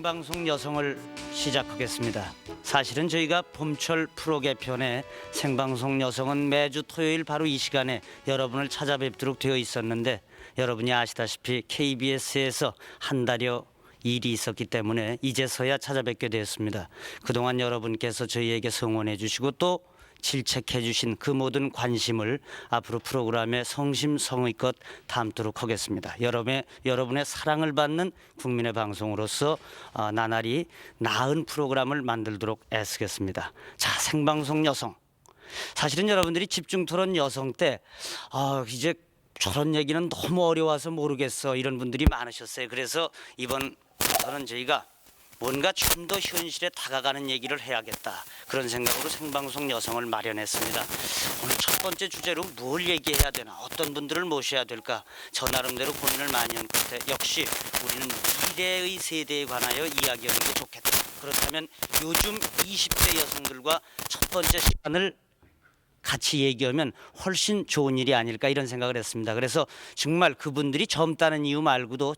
생방송 여성을 시작하겠습니다. 사실은 저희가 봄철 프로 개편에 생방송 여성은 매주 토요일 바로 이 시간에 여러분을 찾아뵙도록 되어 있었는데, 여러분이 아시다시피 KBS에서 한 달여 일이 있었기 때문에 이제서야 찾아뵙게 되었습니다. 그동안 여러분께서 저희에게 성원해 주시고 또 질책해 주신 그 모든 관심을 앞으로 프로그램에 성심성의껏 담도록 하겠습니다. 여러분의 사랑을 받는 국민의 방송으로서 나날이 나은 프로그램을 만들도록 애쓰겠습니다. 자, 생방송 여성. 사실은 여러분들이 집중토론 여성 때 이제 저런 얘기는 너무 어려워서 모르겠어, 이런 분들이 많으셨어요. 그래서 이번에는 저희가 뭔가 좀 더 현실에 다가가는 얘기를 해야겠다, 그런 생각으로 생방송 여성을 마련했습니다. 오늘 첫 번째 주제로 뭘 얘기해야 되나, 어떤 분들을 모셔야 될까, 저 나름대로 고민을 많이 한 끝에 역시 우리는 미래의 세대에 관하여 이야기하는 게 좋겠다. 그렇다면 요즘 20대 여성들과 첫 번째 시간을 같이 얘기하면 훨씬 좋은 일이 아닐까, 이런 생각을 했습니다. 그래서 정말 그분들이 젊다는 이유 말고도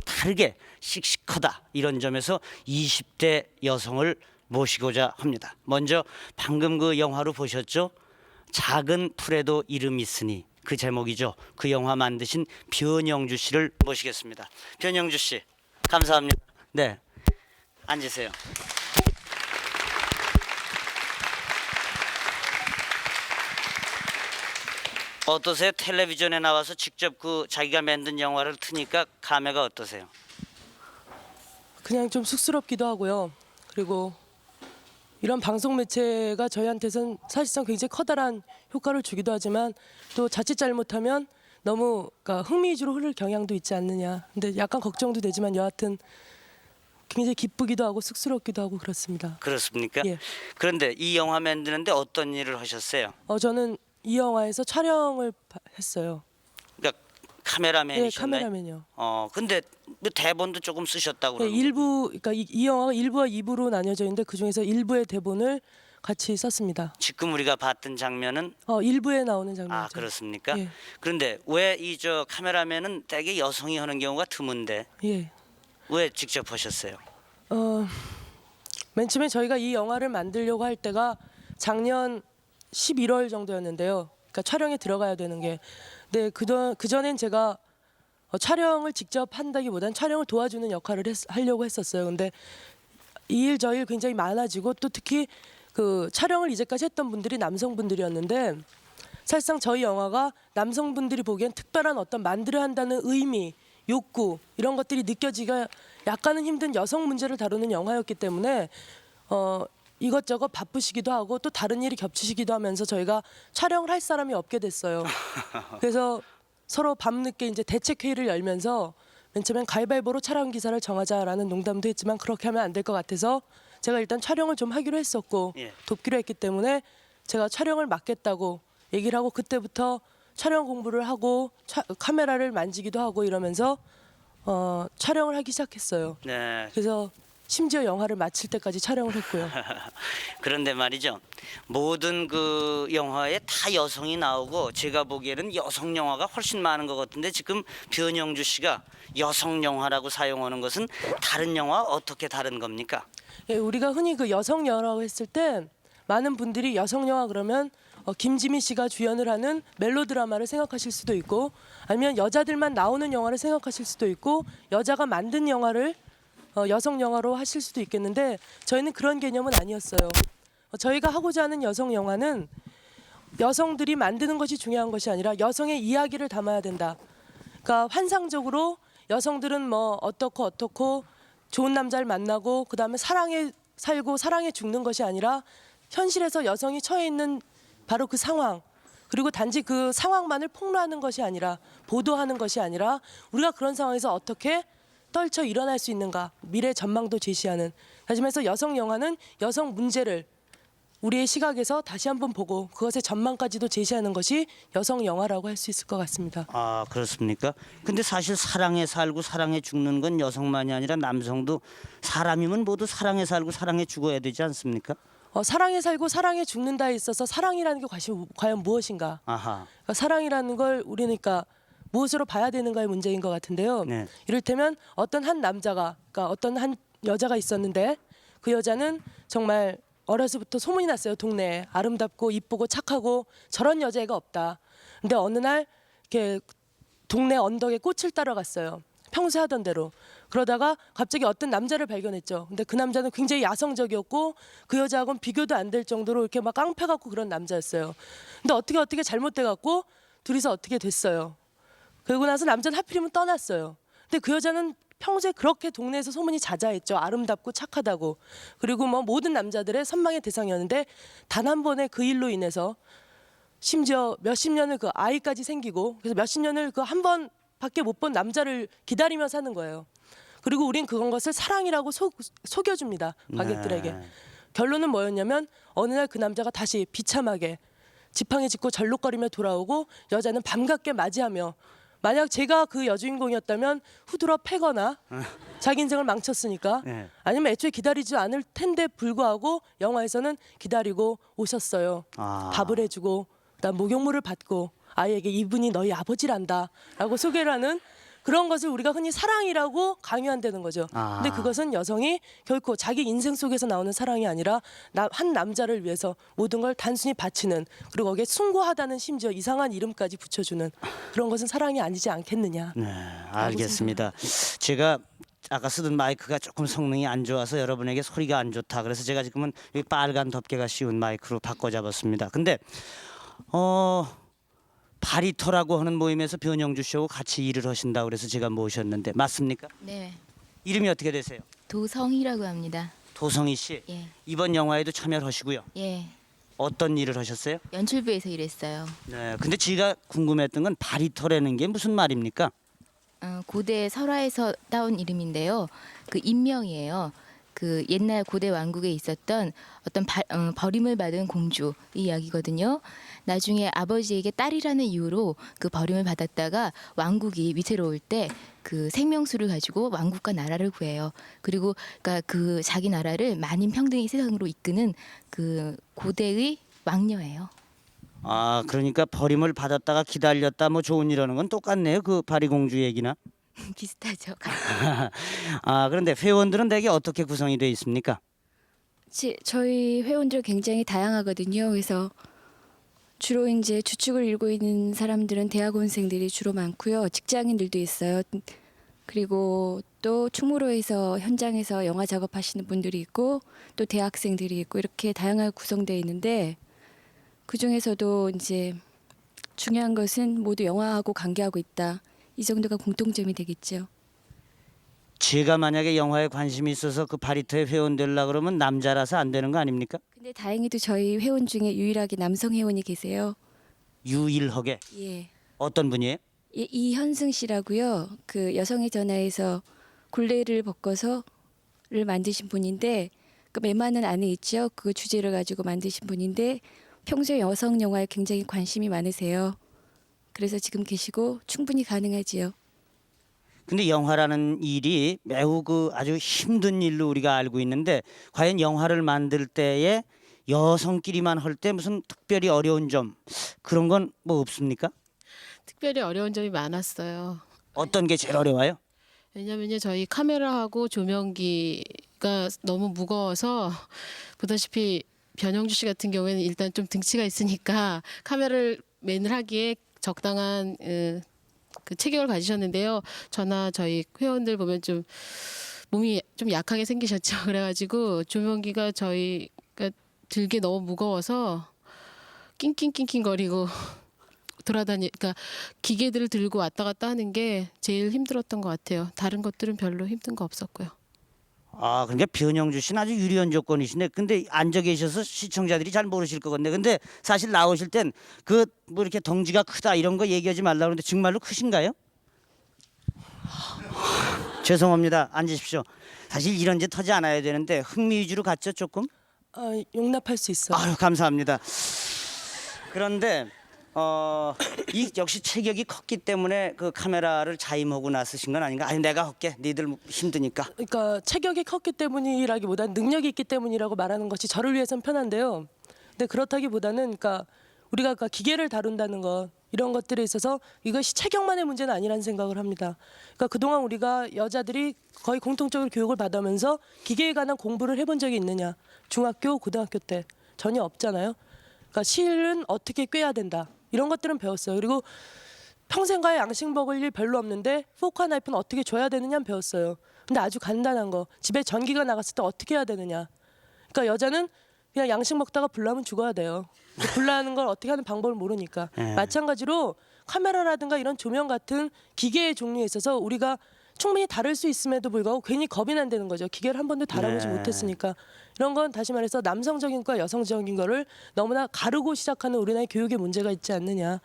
다르게 씩씩하다, 이런 점에서 20대 여성을 모시고자 합니다. 먼저 방금 그 영화로 보셨죠? 작은 풀에도 이름이 있으니, 그 제목이죠. 그 영화 만드신 변영주 씨를 모시겠습니다. 변영주 씨, 감사합니다. 네, 앉으세요. 어떠세요? 텔레비전에 나와서 직접 그 자기가 만든 영화를 트니까 감회가 어떠세요? 그냥 좀 쑥스럽기도 하고요. 그리고 이런 방송 매체가 저희한테선 사실상 굉장히 커다란 효과를 주기도 하지만, 또 자칫 잘못하면 너무 흥미 위주로 흐를 경향도 있지 않느냐. 근데 약간 걱정도 되지만 여하튼 굉장히 기쁘기도 하고 쑥스럽기도 하고 그렇습니다. 그렇습니까? 예. 그런데 이 영화 만드는데 어떤 일을 하셨어요? 저는 이 영화에서 촬영을 했어요. 그러니까 카메라맨이셨나요? 네, 카메라맨이요. 근데 뭐 대본도 조금 쓰셨다고 네, 그러는 일부, 그러니까 이 영화가 1부와 2부로 나뉘어져 있는데 그 중에서 1부의 대본을 같이 썼습니다. 지금 우리가 봤던 장면은 1부에 나오는 장면이죠. 그렇습니까? 예. 그런데 왜 저 카메라맨은 대개 여성이 하는 경우가 드문데 예. 왜 직접 하셨어요? 맨 처음에 저희가 이 영화를 만들려고 할 때가 작년 11월 정도였는데요. 그러니까 촬영에 들어가야 되는 게. 네, 그전엔 제가 촬영을 직접 한다기보단 촬영을 도와주는 역할을 하려고 했었어요. 근데 이 일 저 일 굉장히 많아지고, 또 특히 그 촬영을 이제까지 했던 분들이 남성분들이었는데, 사실상 저희 영화가 남성분들이 보기엔 특별한 어떤 만들어야 한다는 의미, 욕구, 이런 것들이 느껴지기가 약간은 힘든 여성 문제를 다루는 영화였기 때문에 이것저것 바쁘시기도 하고 또 다른 일이 겹치시기도 하면서 저희가 촬영을 할 사람이 없게 됐어요. 그래서 서로 밤늦게 이제 대책 회의를 열면서 맨 처음엔 가위바위보로 촬영 기사를 정하자라는 농담도 했지만, 그렇게 하면 안 될 것 같아서 제가 일단 촬영을 좀 하기로 했었고 돕기로 했기 때문에 제가 촬영을 맡겠다고 얘기를 하고, 그때부터 촬영 공부를 하고 카메라를 만지기도 하고 이러면서 촬영을 하기 시작했어요. 네. 그래서 심지어 영화를 마칠 때까지 촬영을 했고요. 그런데 말이죠, 모든 그 영화에 다 여성이 나오고 제가 보기에는 여성 영화가 훨씬 많은 것 같은데, 지금 변영주 씨가 여성 영화라고 사용하는 것은 다른 영화와 어떻게 다른 겁니까? 예, 우리가 흔히 그 여성 영화라고 했을 때 많은 분들이 여성 영화 그러면 김지미 씨가 주연을 하는 멜로드라마를 생각하실 수도 있고, 아니면 여자들만 나오는 영화를 생각하실 수도 있고, 여자가 만든 영화를 여성 영화로 하실 수도 있겠는데, 저희는 그런 개념은 아니었어요. 저희가 하고자 하는 여성 영화는 여성들이 만드는 것이 중요한 것이 아니라 여성의 이야기를 담아야 된다. 그러니까 환상적으로 여성들은 뭐 어떻고 좋은 남자를 만나고 그다음에 사랑에 살고 사랑에 죽는 것이 아니라, 현실에서 여성이 처해 있는 바로 그 상황, 그리고 단지 그 상황만을 폭로하는 것이 아니라, 보도하는 것이 아니라, 우리가 그런 상황에서 어떻게 떨쳐 일어날 수 있는가, 미래 전망도 제시하는. 하지만서 여성 영화는 여성 문제를 우리의 시각에서 다시 한번 보고 그것의 전망까지도 제시하는 것이 여성 영화라고 할 수 있을 것 같습니다. 그렇습니까? 근데 사실 사랑에 살고 사랑에 죽는 건 여성만이 아니라 남성도, 사람이면 모두 사랑에 살고 사랑에 죽어야 되지 않습니까? 사랑에 살고 사랑에 죽는다에 있어서 사랑이라는 게 과연 무엇인가? 그러니까 사랑이라는 걸 우리니까 무엇으로 봐야 되는가의 문제인 것 같은데요. 네. 이를테면 어떤 한 남자가, 그러니까 어떤 한 여자가 있었는데 그 여자는 정말 어려서부터 소문이 났어요. 동네에 아름답고 이쁘고 착하고 저런 여자애가 없다. 근데 어느 날 이렇게 동네 언덕에 꽃을 따러 갔어요. 평소에 하던 대로. 그러다가 갑자기 어떤 남자를 발견했죠. 근데 그 남자는 굉장히 야성적이었고 그 여자하고는 비교도 안 될 정도로 이렇게 막 깡패 같고 그런 남자였어요. 근데 어떻게 잘못돼 갖고 둘이서 어떻게 됐어요. 그러고 나서 남자는 하필이면 떠났어요. 근데 그 여자는 평소에 그렇게 동네에서 소문이 자자했죠. 아름답고 착하다고. 그리고 뭐 모든 남자들의 선망의 대상이었는데 단 한 번의 그 일로 인해서 심지어 몇십 년을 그 아이까지 생기고 그래서 몇십 년을 그 한 번밖에 못 본 남자를 기다리며 사는 거예요. 그리고 우린 그런 것을 사랑이라고 속여줍니다. 관객들에게. 네. 결론은 뭐였냐면 어느 날 그 남자가 다시 비참하게 지팡이 짚고 절룩거리며 돌아오고 여자는 밤갑게 맞이하며 만약 제가 그 여주인공이었다면 후드러 패거나 자기 인생을 망쳤으니까 네. 아니면 애초에 기다리지 않을 텐데 불구하고 영화에서는 기다리고 오셨어요. 아. 밥을 해주고 그다음 목욕물을 받고 아이에게 이분이 너희 아버지란다 라고 소개를 하는 그런 것을 우리가 흔히 사랑이라고 강요한다는 거죠. 아. 근데 그것은 여성이 결코 자기 인생 속에서 나오는 사랑이 아니라 한 남자를 위해서 모든 걸 단순히 바치는 그리고 거기에 숭고하다는 심지어 이상한 이름까지 붙여주는 그런 것은 사랑이 아니지 않겠느냐. 네, 알겠습니다. 제가 아까 쓰던 마이크가 조금 성능이 안 좋아서 여러분에게 소리가 안 좋다. 그래서 제가 지금은 이 빨간 덮개가 씌운 마이크로 바꿔 잡았습니다. 근데 바리토라고 하는 모임에서 변영주 씨하고 같이 일을 하신다고 그래서 제가 모셨는데 맞습니까? 네, 이름이 어떻게 되세요? 도성이라고 합니다. 도성희 씨. 예, 이번 영화에도 참여를 하시고요. 예, 어떤 일을 하셨어요? 연출부에서 일했어요. 네. 근데 제가 궁금했던 건 바리토라는 게 무슨 말입니까? 고대 설화에서 따온 이름인데요. 그 인명이에요. 그 옛날 고대 왕국에 있었던 어떤 버림을 받은 공주 이 이야기거든요. 나중에 아버지에게 딸이라는 이유로 그 버림을 받았다가 왕국이 위태로울 때 그 생명수를 가지고 왕국과 나라를 구해요. 그리고 그러니까 그 자기 나라를 만인 평등의 세상으로 이끄는 그 고대의 왕녀예요. 아, 그러니까 버림을 받았다가 기다렸다 뭐 좋은 일하는 건 똑같네요. 그 바리공주 얘기나. 비슷하죠. 아, 그런데 회원들은 대개 어떻게 구성이 되어 있습니까? 저희 회원들 굉장히 다양하거든요. 그래서 주로 이제 주축을 이루고 있는 사람들은 대학원생들이 주로 많고요. 직장인들도 있어요. 그리고 또 충무로에서 현장에서 영화 작업하시는 분들이 있고 또 대학생들이 있고 이렇게 다양하게 구성되어 있는데 그 중에서도 이제 중요한 것은 모두 영화하고 관계하고 있다. 이 정도가 공통점이 되겠죠. 제가 만약에 영화에 관심이 있어서 그 바리토에 회원 되려 그러면 남자라서 안 되는 거 아닙니까? 근데 다행히도 저희 회원 중에 유일하게 남성 회원이 계세요. 유일하게 예. 어떤 분이에요? 이현승 씨라고요. 그 여성의 전화에서 굴레를 벗고서를 만드신 분인데 그 메마는 안에 있죠. 그 주제를 가지고 만드신 분인데 평소에 여성 영화에 굉장히 관심이 많으세요. 그래서 지금 계시고 충분히 가능하지요. 근데 영화라는 일이 매우 그 아주 힘든 일로 우리가 알고 있는데 과연 영화를 만들 때에 여성끼리만 할 때 무슨 특별히 어려운 점 그런 건 뭐 없습니까? 특별히 어려운 점이 많았어요. 어떤 게 제일 어려워요? 왜냐면요 저희 카메라하고 조명기가 너무 무거워서 보다시피 변영주 씨 같은 경우에는 일단 좀 등치가 있으니까 카메라를 맨을 하기에 적당한 그 체격을 가지셨는데요. 저나 저희 회원들 보면 좀 몸이 좀 약하게 생기셨죠. 그래가지고 조명기가 저희가 들기 너무 무거워서 낑낑낑낑거리고 그러니까 기계들을 들고 왔다 갔다 하는 게 제일 힘들었던 것 같아요. 다른 것들은 별로 힘든 거 없었고요. 아, 그러니까 변영주 씨는 아주 유리한 조건이시네. 근데 앉아 계셔서 시청자들이 잘 모르실 것 같네. 근데 사실 나오실 땐 그 뭐 이렇게 덩치가 크다 이런 거 얘기하지 말라고 그러는데 정말로 크신가요? 죄송합니다. 앉으십시오. 사실 이런 짓 하지 않아야 되는데 흥미 위주로 갔죠 조금? 용납할 수 있어요. 아유 감사합니다. 그런데 이 역시 체격이 컸기 때문에 그 카메라를 자임하고 나서신 건 아닌가? 아니 내가 할게. 니들 힘드니까. 그러니까 체격이 컸기 때문이라기보다는 능력이 있기 때문이라고 말하는 것이 저를 위해선 편한데요. 근데 그렇다기보다는 그러니까 우리가 기계를 다룬다는 것 이런 것들에 있어서 이것이 체격만의 문제는 아니라는 생각을 합니다. 그러니까 그동안 우리가 여자들이 거의 공통적으로 교육을 받으면서 기계에 관한 공부를 해본 적이 있느냐? 중학교, 고등학교 때 전혀 없잖아요. 그러니까 실은 어떻게 꿰야 된다. 이런 것들은 배웠어요. 그리고 평생가의 양식 먹을 일 별로 없는데 포크와 나이프는 어떻게 줘야 되느냐는 배웠어요. 근데 아주 간단한 거. 집에 전기가 나갔을 때 어떻게 해야 되느냐. 그러니까 여자는 그냥 양식 먹다가 불나면 죽어야 돼요. 불나는 걸 어떻게 하는 방법을 모르니까. 예. 마찬가지로 카메라라든가 이런 조명 같은 기계의 종류에 있어서 우리가 충분히 다룰 수 있음에도 불구하고 괜히 겁이 난다는 거죠. 기계를 한 번도 다뤄보지 네. 못했으니까. 이런 건 다시 말해서 남성적인 것과 여성적인 거를 너무나 가르고 시작하는 우리나라의 교육에 문제가 있지 않느냐.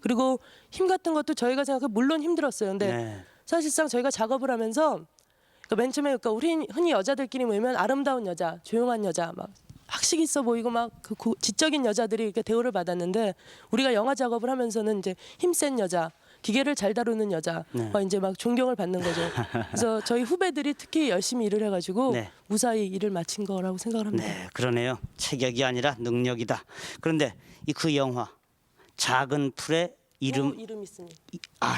그리고 힘 같은 것도 저희가 생각해 물론 힘들었어요. 근데 네. 사실상 저희가 작업을 하면서 그러니까 맨 처음에 그러니까 우리 흔히 여자들끼리 모이면 아름다운 여자, 조용한 여자, 막 학식 있어 보이고 막 그 지적인 여자들이 이렇게 대우를 받았는데 우리가 영화 작업을 하면서는 이제 힘센 여자, 기계를 잘 다루는 여자, 네. 이제 막 존경을 받는 거죠. 그래서 저희 후배들이 특히 열심히 일을 해가지고 네. 무사히 일을 마친 거라고 생각을 합니다. 네, 그러네요. 체격이 아니라 능력이다. 그런데 이 그 영화 작은 풀의 이름 이름 있으니.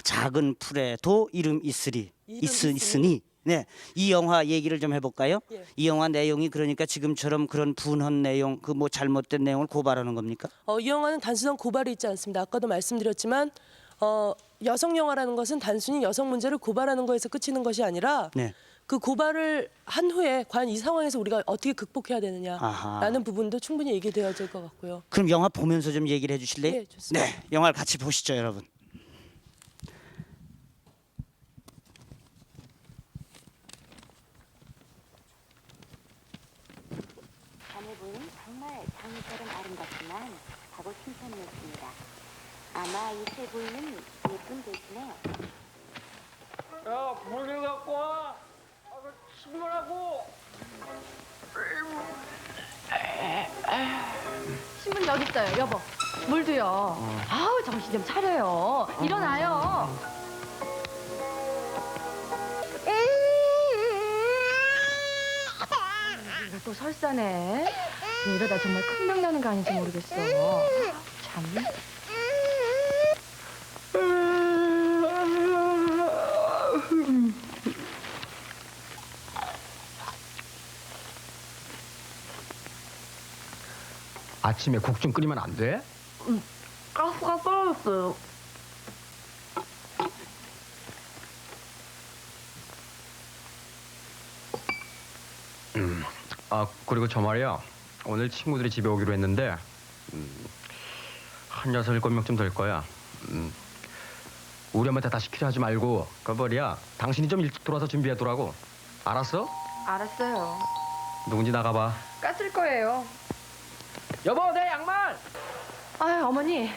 작은 풀에도 이름 있으리 이름 있으니 네, 이 영화 얘기를 좀 해볼까요? 예. 이 영화 내용이 그러니까 지금처럼 그런 분한 내용, 그 뭐 잘못된 내용을 고발하는 겁니까? 이 영화는 단순한 고발이 있지 않습니다. 아까도 말씀드렸지만 여성 영화라는 것은 단순히 여성 문제를 고발하는 거에서 그치는 것이 아니라 네. 그 고발을 한 후에 과연 이 상황에서 우리가 어떻게 극복해야 아하. 되느냐라는 부분도 충분히 얘기되어질 것 같고요. 그럼 영화 보면서 좀 얘기를 해주실래요? 네, 좋습니다. 네, 영화를 같이 보시죠, 여러분. 자매분은 정말 장미처럼 아름답지만 하고 칭찬이었습니다. 아마 이 세 부인은 예쁜 대신에 야, 물을 갖고 와. 신문하고. 신문 여기 있어요, 여보. 물도요. 아우, 정신 좀 차려요. 일어나요. 이거 또 설사네. 이러다 정말 큰명 나는 거 아닌지 모르겠어. 참. 아침에 국 좀 끓이면 안 돼? 가스가 떨어졌어요. 그리고 저 말이야. 오늘 친구들이 집에 오기로 했는데 한 6, 7명쯤 될 거야. 우리 엄마한테 다 시키려 하지 말고 그 말이야. 당신이 좀 일찍 들어와서 준비하더라고. 알았어? 알았어요. 누군지 나가봐. 깠을 거예요. 여보, 내 양말! 아유, 어머니.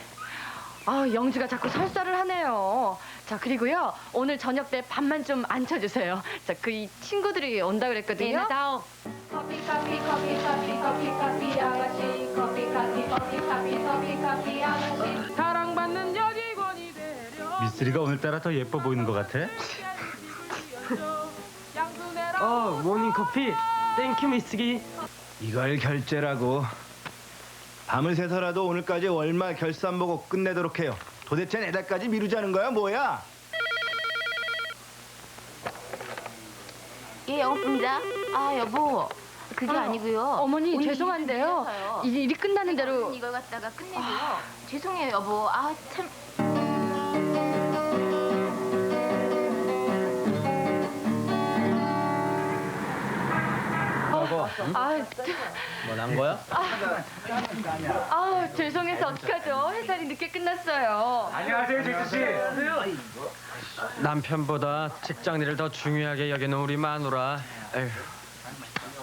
영주가 자꾸 설사를 하네요. 자, 그리고요. 오늘 저녁 때 밥만 좀 안 쳐주세요. 자, 이 친구들이 온다 그랬거든요. 나다오. 커피 커피 커피 커피 커피 커피 아가씨 커피 커피 커피 커피 커피 커피 아가씨 사랑받는 여직원이 되려. 미쓰리가 오늘따라 더 예뻐 보이는 것 같아. 모닝커피. 땡큐 미쓰기. 이걸 결제라고. 밤을 새서라도 오늘까지 월말 결산 보고 끝내도록 해요. 도대체 내달까지 미루자는 거야 뭐야? 예, 영업분자. 여보. 그게 아니고요. 어머니 오늘 죄송한데요. 일이 좀 일이 끝나는 대로 이걸 갖다가 끝내고요. 죄송해요, 여보. 참. 뭐 난 거야? 죄송해서 어떡하죠? 회사일이 늦게 끝났어요. 남편보다 직장 일을 더 중요하게 여기는 우리 마누라. 에휴,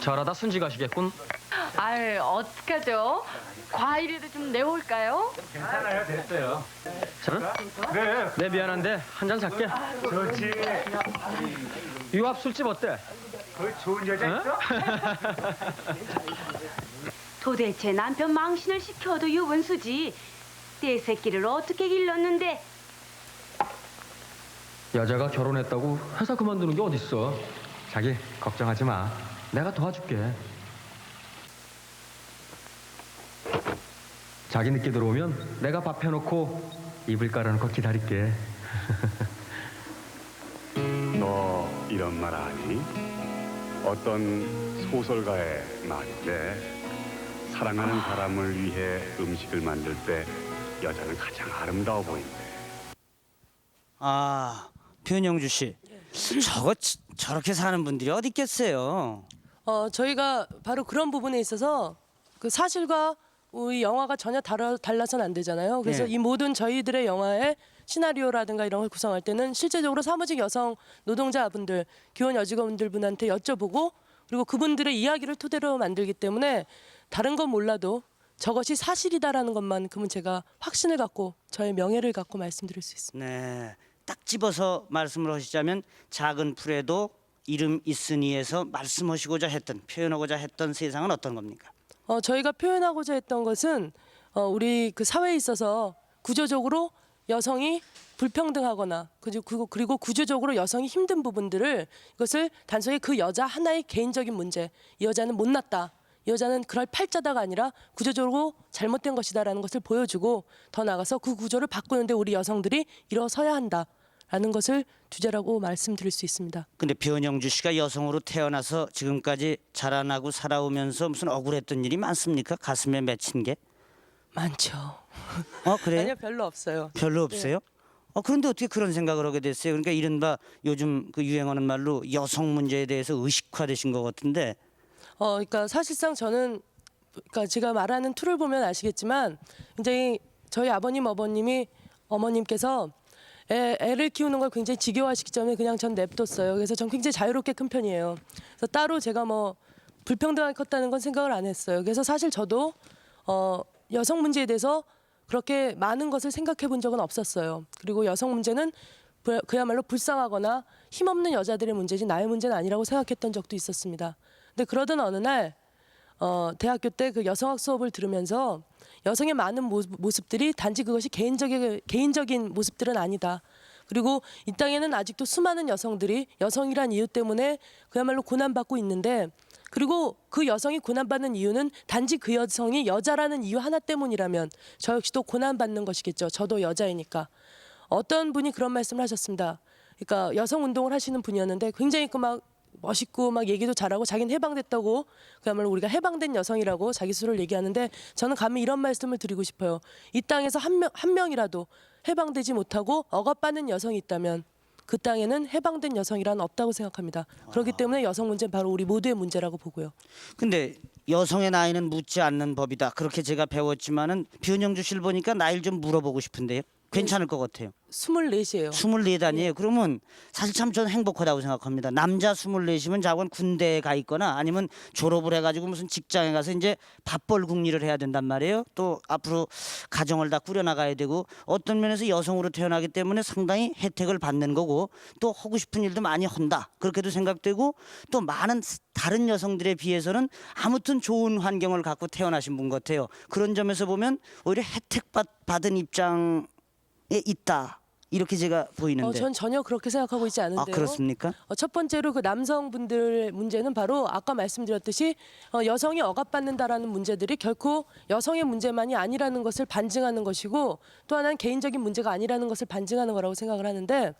저러다 순직하시겠군. 어떡하죠? 과일이라도 좀 내올까요? 자, 네, 미안한데 한 잔 살게. 좋지. 이 앞 술집 어때? 그 좋은 여자 있어? 도대체 남편 망신을 시켜도 유분수지. 내 새끼를 어떻게 길렀는데. 여자가 결혼했다고 회사 그만두는 게 어딨어. 자기 걱정하지 마. 내가 도와줄게. 자기 늦게 들어오면 내가 밥 해놓고 이불 깔아놓고 기다릴게. 너 이런 말 아니? 어떤 소설가의 말인데 사랑하는 사람을 위해 음식을 만들 때 여자는 가장 아름다워 보인대. 아, 변영주 씨. 저렇게 사는 분들이 어디 있겠어요? 저희가 바로 그런 부분에 있어서 그 사실과 우리 영화가 전혀 달라서는 안 되잖아요. 그래서 네. 이 모든 저희들의 영화의 시나리오라든가 이런 걸 구성할 때는 실제적으로 사무직 여성 노동자분들, 기혼 여직원분들한테 여쭤보고 그리고 그분들의 이야기를 토대로 만들기 때문에 다른 건 몰라도 저것이 사실이다라는 것만큼은 제가 확신을 갖고 저의 명예를 갖고 말씀드릴 수 있습니다. 네, 딱 집어서 말씀을 하시자면 작은 풀에도 이름 있으니에서 말씀하시고자 했던 표현하고자 했던 세상은 어떤 겁니까? 저희가 표현하고자 했던 것은 우리 그 사회에 있어서 구조적으로 여성이 불평등하거나 그리고 구조적으로 여성이 힘든 부분들을 이것을 단순히 그 여자 하나의 개인적인 문제, 이 여자는 못났다, 이 여자는 그럴 팔자다가 아니라 구조적으로 잘못된 것이다라는 것을 보여주고 더 나아가서 그 구조를 바꾸는데 우리 여성들이 일어서야 한다라는 것을 주제라고 말씀드릴 수 있습니다. 근데 변영주 씨가 여성으로 태어나서 지금까지 자라나고 살아오면서 무슨 억울했던 일이 많습니까? 가슴에 맺힌 게? 많죠. 그래요? 아니요, 별로 없어요. 별로 없어요? 그런데 어떻게 그런 생각을 하게 됐어요? 그러니까 이른바 요즘 그 유행하는 말로 여성 문제에 대해서 의식화되신 것 같은데. 그러니까 사실상 저는 그러니까 제가 말하는 툴을 보면 아시겠지만 굉장히 저희 아버님 어머님께서 애를 키우는 걸 굉장히 지겨워하시기 때문에 그냥 전 냅뒀어요. 그래서 전 굉장히 자유롭게 큰 편이에요. 그래서 따로 제가 뭐 불평등하게 컸다는 건 생각을 안 했어요. 그래서 사실 저도 여성 문제에 대해서 그렇게 많은 것을 생각해 본 적은 없었어요. 그리고 여성 문제는 그야말로 불쌍하거나 힘없는 여자들의 문제지 나의 문제는 아니라고 생각했던 적도 있었습니다. 근데 그러던 어느 날 대학교 때 그 여성학 수업을 들으면서 여성의 많은 모습들이 단지 그것이 개인적인 모습들은 아니다. 그리고 이 땅에는 아직도 수많은 여성들이 여성이란 이유 때문에 그야말로 고난받고 있는데 그리고 그 여성이 고난받는 이유는 단지 그 여성이 여자라는 이유 하나 때문이라면 저 역시도 고난받는 것이겠죠. 저도 여자이니까. 어떤 분이 그런 말씀을 하셨습니다. 그러니까 여성 운동을 하시는 분이었는데 굉장히 막 멋있고 막 얘기도 잘하고 자기는 해방됐다고 그야말로 우리가 해방된 여성이라고 자기 스스로를 얘기하는데 저는 감히 이런 말씀을 드리고 싶어요. 이 땅에서 한 명이라도 해방되지 못하고 억압받는 여성이 있다면 그 땅에는 해방된 여성이란 없다고 생각합니다. 그렇기 때문에 여성 문제는 바로 우리 모두의 문제라고 보고요. 근데 여성의 나이는 묻지 않는 법이다. 그렇게 제가 배웠지만은 변영주 씨를 보니까 나이를 좀 물어보고 싶은데요. 괜찮을 것 같아요. 24이에요. 24단이에요. 그러면 사실 참 저는 행복하다고 생각합니다. 남자 24이면 자관 군대에 가 있거나 아니면 졸업을 해가지고 무슨 직장에 가서 이제 밥벌 궁리를 해야 된단 말이에요. 또 앞으로 가정을 다 꾸려나가야 되고 어떤 면에서 여성으로 태어나기 때문에 상당히 혜택을 받는 거고 또 하고 싶은 일도 많이 한다. 그렇게도 생각되고 또 많은 다른 여성들에 비해서는 아무튼 좋은 환경을 갖고 태어나신 분 같아요. 그런 점에서 보면 오히려 혜택 받은 입장 있다 이렇게 제가 보이는데. 전 전혀 그렇게 생각하고 있지 않은데요. 그렇습니까? 첫 번째로 그 남성분들 문제는 바로 아까 말씀드렸듯이 여성이 억압받는다라는 문제들이 결코 여성의 문제만이 아니라는 것을 반증하는 것이고 또 하나는 개인적인 문제가 아니라는 것을 반증하는 거라고 생각을 하는데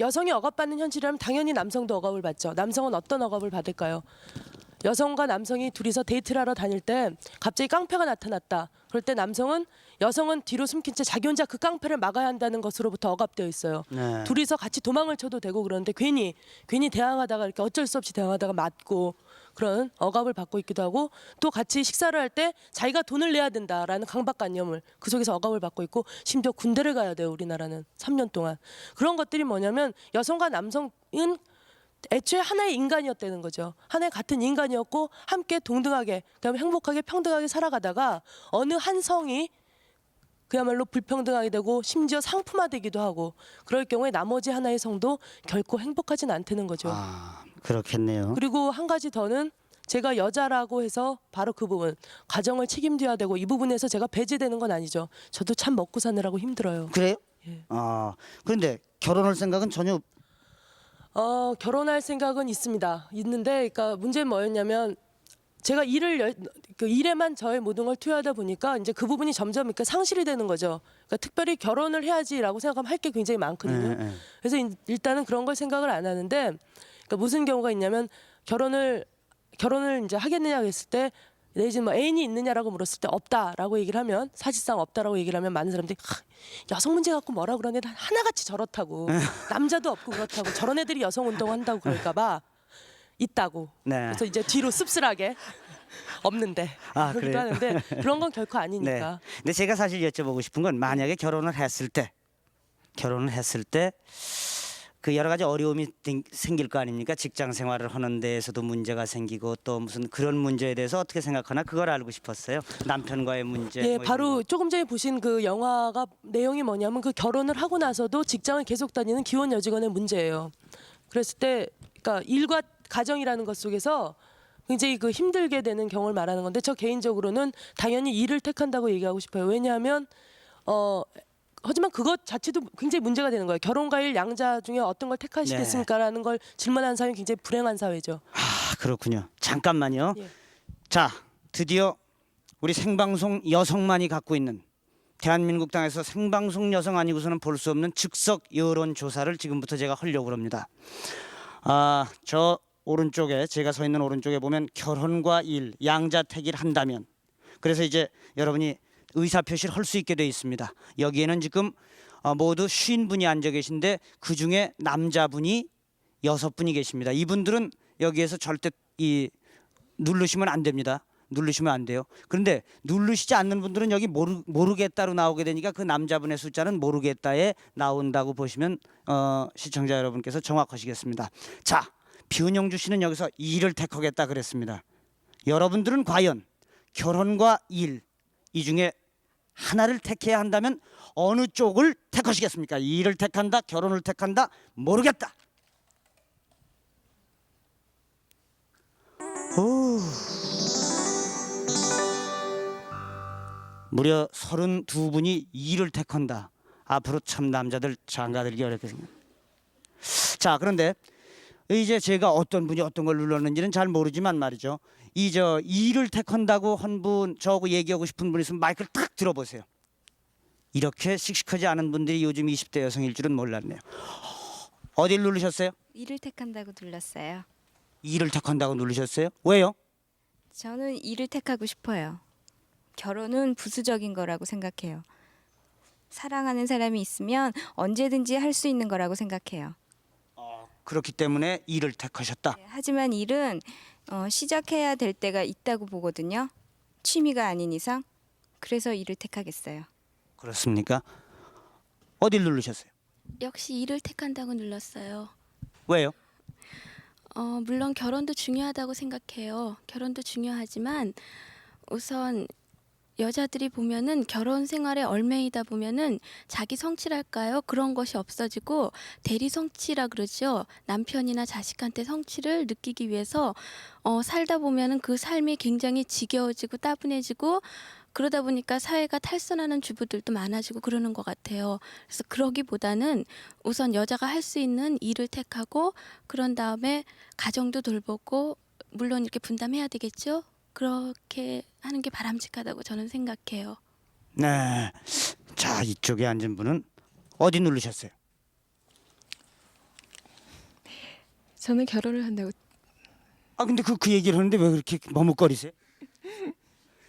여성이 억압받는 현실이라면 당연히 남성도 억압을 받죠. 남성은 어떤 억압을 받을까요? 여성과 남성이 둘이서 데이트를 하러 다닐 때 갑자기 깡패가 나타났다. 그럴 때 여성은 뒤로 숨긴 채 자기 혼자 그 깡패를 막아야 한다는 것으로부터 억압되어 있어요. 네. 둘이서 같이 도망을 쳐도 되고 그러는데 괜히 대항하다가 이렇게 어쩔 수 없이 대항하다가 맞고 그런 억압을 받고 있기도 하고 또 같이 식사를 할 때 자기가 돈을 내야 된다라는 강박관념을 그 속에서 억압을 받고 있고 심지어 군대를 가야 돼요. 우리나라는 3년 동안. 그런 것들이 뭐냐면 여성과 남성은 애초에 하나의 인간이었다는 거죠. 하나의 같은 인간이었고 함께 동등하게 그다음에 행복하게 평등하게 살아가다가 어느 한 성이 그야말로 불평등하게 되고 심지어 상품화되기도 하고 그럴 경우에 나머지 하나의 성도 결코 행복하진 않다는 거죠. 그렇겠네요. 그리고 한 가지 더는 제가 여자라고 해서 바로 그 부분 가정을 책임져야 되고 이 부분에서 제가 배제되는 건 아니죠. 저도 참 먹고 사느라고 힘들어요. 그래요? 예. 그런데 결혼할 생각은 전혀 결혼할 생각은 있습니다. 있는데 그러니까 문제는 뭐였냐면 제가 그 일에만 저의 모든 걸 투여하다 보니까 이제 그 부분이 점점 그러니까 상실이 되는 거죠. 그러니까 특별히 결혼을 해야지라고 생각하면 할 게 굉장히 많거든요. 그래서 일단은 그런 걸 생각을 안 하는데 그러니까 무슨 경우가 있냐면 결혼을 이제 하겠느냐 했을 때 내지는 뭐 애인이 있느냐라고 물었을 때 없다라고 얘기를 하면 사실상 없다라고 얘기를 하면 많은 사람들이 여성 문제 갖고 뭐라 그러네 하나같이 저렇다고 남자도 없고 그렇다고 저런 애들이 여성 운동한다고 그럴까봐 있다고. 네. 그래서 이제 뒤로 씁쓸하게 없는데 그러기도 그래요? 하는데 그런 건 결코 네. 아니니까. 근데 제가 사실 여쭤보고 싶은 건 만약에 결혼을 했을 때 그 여러 가지 어려움이 생길 거 아닙니까? 직장 생활을 하는 데에서도 문제가 생기고 또 무슨 그런 문제에 대해서 어떻게 생각하나 그걸 알고 싶었어요. 남편과의 문제. 예, 뭐 바로 이런 거. 조금 전에 보신 그 영화가 내용이 뭐냐면 그 결혼을 하고 나서도 직장을 계속 다니는 기혼 여직원의 문제예요. 그랬을 때 그러니까 일과 가정이라는 것 속에서 굉장히 그 힘들게 되는 경우를 말하는 건데 저 개인적으로는 당연히 일을 택한다고 얘기하고 싶어요. 왜냐하면 하지만 그것 자체도 굉장히 문제가 되는 거예요. 결혼과 일 양자 중에 어떤 걸 택하시겠습니까라는 걸 질문하는 사람이 굉장히 불행한 사회죠. 그렇군요. 잠깐만요. 예. 자, 드디어 우리 생방송 여성만이 갖고 있는 대한민국 땅에서 생방송 여성 아니고서는 볼 수 없는 즉석 여론 조사를 지금부터 제가 하려고 합니다. 저 오른쪽에 제가 서 있는 오른쪽에 보면 결혼과 일 양자택일 한다면 그래서 이제 여러분이 의사표시를 할 수 있게 돼 있습니다. 여기에는 지금 모두 50분이 앉아 계신데 그중에 남자분이 6분이 계십니다. 이분들은 여기에서 절대 누르시면 안 됩니다. 누르시면 안 돼요. 그런데 누르시지 않는 분들은 여기 모르겠다로 나오게 되니까 그 남자분의 숫자는 모르겠다에 나온다고 보시면 시청자 여러분께서 정확하시겠습니다. 자, 변영주 씨는 여기서 일을 택하겠다 그랬습니다. 여러분들은 과연 결혼과 일 이 중에 하나를 택해야 한다면 어느 쪽을 택하시겠습니까? 일을 택한다, 결혼을 택한다, 모르겠다. 무려 32분이 일을 택한다. 앞으로 참 남자들 장가들기 어렵게 생겼. 자, 그런데 이제 제가 어떤 분이 어떤 걸 눌렀는지는 잘 모르지만 말이죠. 일을 택한다고 한 분 저하고 얘기하고 싶은 분 있으면 마이크를 딱 들어보세요. 이렇게 씩씩하지 않은 분들이 요즘 20대 여성일 줄은 몰랐네요. 어딜 누르셨어요? 일을 택한다고 눌렀어요. 일을 택한다고 누르셨어요? 왜요? 저는 일을 택하고 싶어요. 결혼은 부수적인 거라고 생각해요. 사랑하는 사람이 있으면 언제든지 할 수 있는 거라고 생각해요. 그렇기 때문에 일을 택하셨다. 네, 하지만 일은 시작해야 될 때가 있다고 보거든요. 취미가 아닌 이상. 그래서 일을 택하겠어요. 그렇습니까? 어딜 누르셨어요? 역시 일을 택한다고 눌렀어요. 왜요? 물론 결혼도 중요하다고 생각해요. 결혼도 중요하지만 우선 여자들이 보면은 결혼 생활에 얽매이다 보면은 자기 성취랄까요? 그런 것이 없어지고 대리 성취라 그러죠. 남편이나 자식한테 성취를 느끼기 위해서 살다 보면은 그 삶이 굉장히 지겨워지고 따분해지고 그러다 보니까 사회가 탈선하는 주부들도 많아지고 그러는 것 같아요. 그래서 그러기보다는 우선 여자가 할 수 있는 일을 택하고 그런 다음에 가정도 돌보고 물론 이렇게 분담해야 되겠죠. 그렇게 하는 게 바람직하다고 저는 생각해요. 네. 자, 이쪽에 앉은 분은 어디 누르셨어요? 저는 결혼을 한다고. 근데 그 얘기를 하는데 왜 그렇게 머뭇거리세요?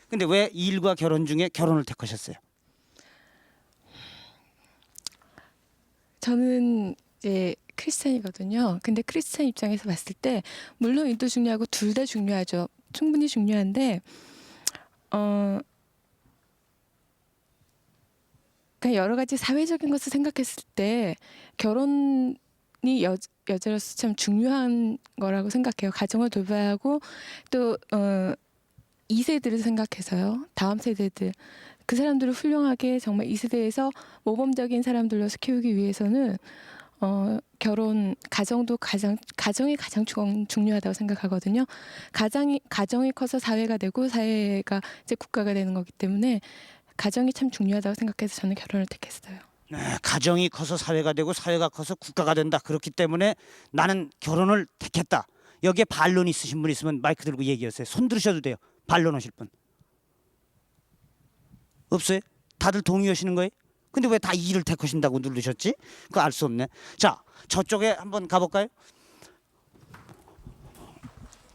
근데 왜 일과 결혼 중에 결혼을 택하셨어요? 저는 이제 크리스찬이거든요. 근데 크리스찬 입장에서 봤을 때 물론 일도 중요하고 둘 다 중요하죠. 충분히 중요한데 그냥 여러 가지 사회적인 것을 생각했을 때 결혼이 여자로서 참 중요한 거라고 생각해요. 가정을 돌봐야 하고 또 2세들을 생각해서요. 다음 세대들 그 사람들을 훌륭하게 정말 2세대에서 모범적인 사람들로서 키우기 위해서는 결혼 가정이 가장 중요하다고 생각하거든요. 가정이 커서 사회가 되고 사회가 이제 국가가 되는 거기 때문에 가정이 참 중요하다고 생각해서 저는 결혼을 택했어요. 네, 가정이 커서 사회가 되고 사회가 커서 국가가 된다. 그렇기 때문에 나는 결혼을 택했다. 여기에 반론 있으신 분 있으면 마이크 들고 얘기하세요. 손 들으셔도 돼요. 반론하실 분. 없어요? 다들 동의하시는 거예요? 근데 왜 다 2를 택하신다고 누르셨지? 그거 알 수 없네. 자, 저쪽에 한번 가볼까요?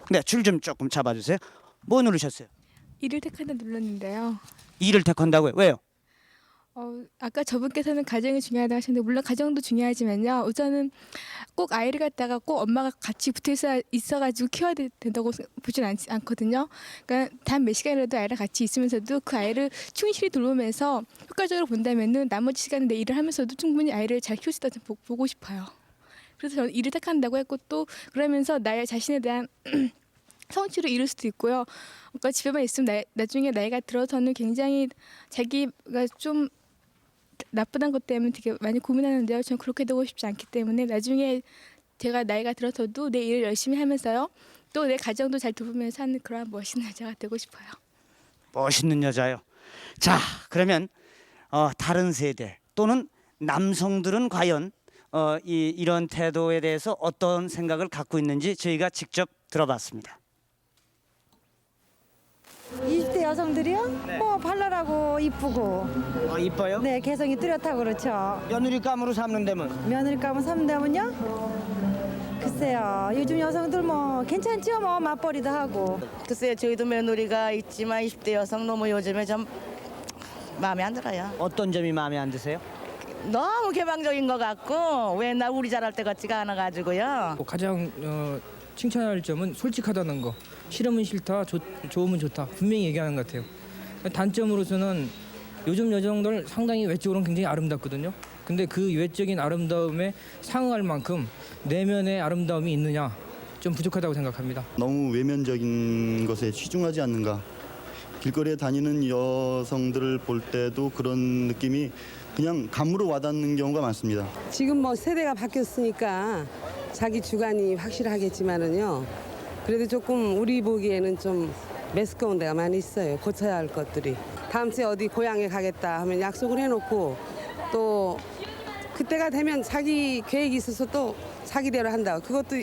네, 줄 좀 조금 잡아주세요. 뭐 누르셨어요? 2를 택한다 눌렀는데요. 2를 택한다고요? 왜요? 아까 저분께서는 가정이 중요하다 하셨는데 물론 가정도 중요하지만요. 우선은 꼭 아이를 갖다가 꼭 엄마가 같이 붙어 있어가지고 키워야 된다고 보진 않거든요. 그러니까 단 몇 시간이라도 아이랑 같이 있으면서도 그 아이를 충실히 돌보면서 효과적으로 본다면은 나머지 시간에 내 일을 하면서도 충분히 아이를 잘 키울 수 있다고 보고 싶어요. 그래서 저는 2를 택한다고 했고 또 그러면서 나의 자신에 대한 성취를 이룰 수도 있고요. 그러니까 집에만 있으면 나중에 나이가 들어서는 굉장히 자기가 좀 나쁘다는 것 때문에 되게 많이 고민하는데요. 저는 그렇게 되고 싶지 않기 때문에 나중에 제가 나이가 들어서도 내 일을 열심히 하면서요. 또 내 가정도 잘 돌보면서 하는 그런 멋있는 여자가 되고 싶어요. 멋있는 여자요. 자, 그러면 다른 세대 또는 남성들은 과연 이런 태도에 대해서 어떤 생각을 갖고 있는지 저희가 직접 들어봤습니다. 20대 여성들이요? 네. 뭐 발랄하고 이쁘고. 이뻐요? 네, 개성이 뚜렷하고 그렇죠. 며느리감으로 삼는다면? 며느리감을 삼는다면요? 글쎄요, 요즘 여성들 뭐 괜찮죠? 뭐 맞벌이도 하고. 글쎄요, 저희도 며느리가 있지만 20대 여성 너무 요즘에 좀 마음에 안 들어요. 어떤 점이 마음에 안 드세요? 너무 개방적인 것 같고 왜 나 우리 잘할 때 같지가 않아가지고요. 가장 칭찬할 점은 솔직하다는 거. 싫으면 싫다, 좋으면 좋다. 분명히 얘기하는 것 같아요. 단점으로서는 요즘 여성들 상당히 외적으로는 굉장히 아름답거든요. 근데 그 외적인 아름다움에 상응할 만큼 내면의 아름다움이 있느냐 좀 부족하다고 생각합니다. 너무 외면적인 것에 치중하지 않는가. 길거리에 다니는 여성들을 볼 때도 그런 느낌이 그냥 감으로 와닿는 경우가 많습니다. 지금 뭐 세대가 바뀌었으니까 자기 주관이 확실하겠지만은요. 그래도 조금 우리 보기에는 좀 매스꺼운 데가 많이 있어요. 고쳐야 할 것들이. 다음 주에 어디 고향에 가겠다 하면 약속을 해놓고 또 그때가 되면 자기 계획이 있어서 또 자기대로 한다. 그것도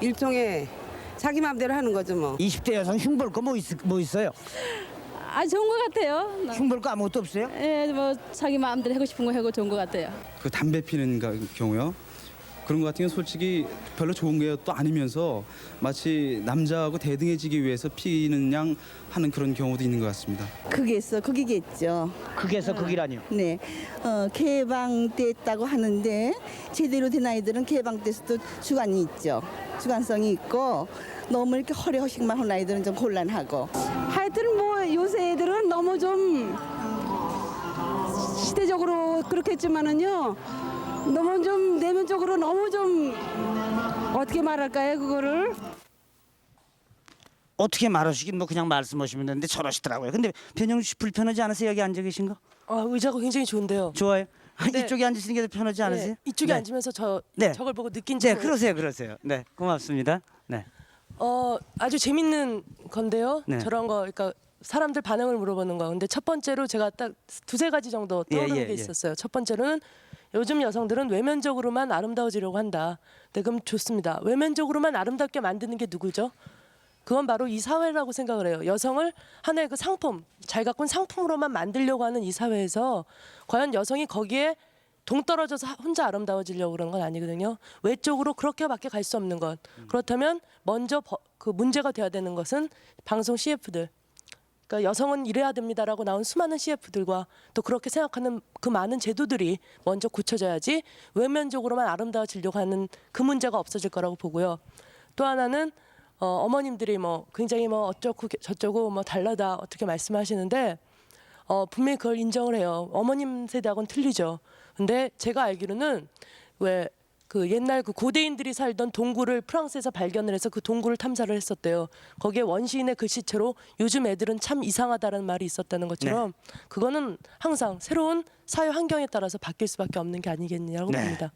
일종의 자기 마음대로 하는 거죠 뭐. 20대 여성 흉볼 거 뭐 있어요? 좋은 것 같아요. 흉볼 거 아무것도 없어요? 예, 뭐 자기 마음대로 하고 싶은 거 하고 좋은 것 같아요. 그 담배 피는 경우요. 그런 것 같은 경우 솔직히 별로 좋은 게 또 아니면서 마치 남자하고 대등해지기 위해서 피는 양 하는 그런 경우도 있는 것 같습니다. 극에서 극이겠죠. 극에서 극이라니요? 네, 개방됐다고 하는데 제대로 된 아이들은 개방돼서도 주관이 있죠. 주관성이 있고 너무 이렇게 허례허식만 하는 아이들은 좀 곤란하고. 하여튼 뭐 요새 애들은 너무 좀 시대적으로 그렇겠지만은요. 너무 좀 내면적으로 너무 좀 어떻게 말할까요 그거를? 어떻게 말하시긴 뭐 그냥 말씀하시면 되는데 저러시더라고요. 근데 변영주 씨 불편하지 않으세요? 여기 앉아 계신 거? 의자가 굉장히 좋은데요. 좋아요. 네. 이쪽에 앉으시는 게 더 편하지 않으세요? 네, 이쪽에 네. 앉으면서 네. 저걸 보고 느낀 네, 점을 그러세요. 네, 고맙습니다. 네. 아주 재밌는 건데요. 네. 저런 거 그러니까 사람들 반응을 물어보는 거. 근데 첫 번째로 제가 딱 두세 가지 정도 떠오르는 게 있었어요. 첫 번째로는 요즘 여성들은 외면적으로만 아름다워지려고 한다. 네, 그럼 좋습니다. 외면적으로만 아름답게 만드는 게 누구죠? 그건 바로 이 사회라고 생각을 해요. 여성을 하나의 그 상품, 잘 가꾼 상품으로만 만들려고 하는 이 사회에서 과연 여성이 거기에 동떨어져서 혼자 아름다워지려고 그러는 건 아니거든요. 외적으로 그렇게밖에 갈 수 없는 것. 그렇다면 먼저 그 문제가 돼야 되는 것은 방송 CF들. 그러니까 여성은 이래야 됩니다라고 나온 수많은 CF들과 또 그렇게 생각하는 그 많은 제도들이 먼저 고쳐져야지 외면적으로만 아름다워지려고 하는 그 문제가 없어질 거라고 보고요. 또 하나는 어머님들이 뭐 굉장히 뭐 어쩌고 저쩌고 뭐 달라다 어떻게 말씀하시는데 분명히 그걸 인정을 해요. 어머님 세대하고는 틀리죠. 근데 제가 알기로는 왜 그 옛날 그 고대인들이 살던 동굴을 프랑스에서 발견을 해서 그 동굴을 탐사를 했었대요. 거기에 원시인의 글씨체로 요즘 애들은 참 이상하다라는 말이 있었다는 것처럼 그거는 항상 새로운 사회 환경에 따라서 바뀔 수밖에 없는 게 아니겠냐고 봅니다.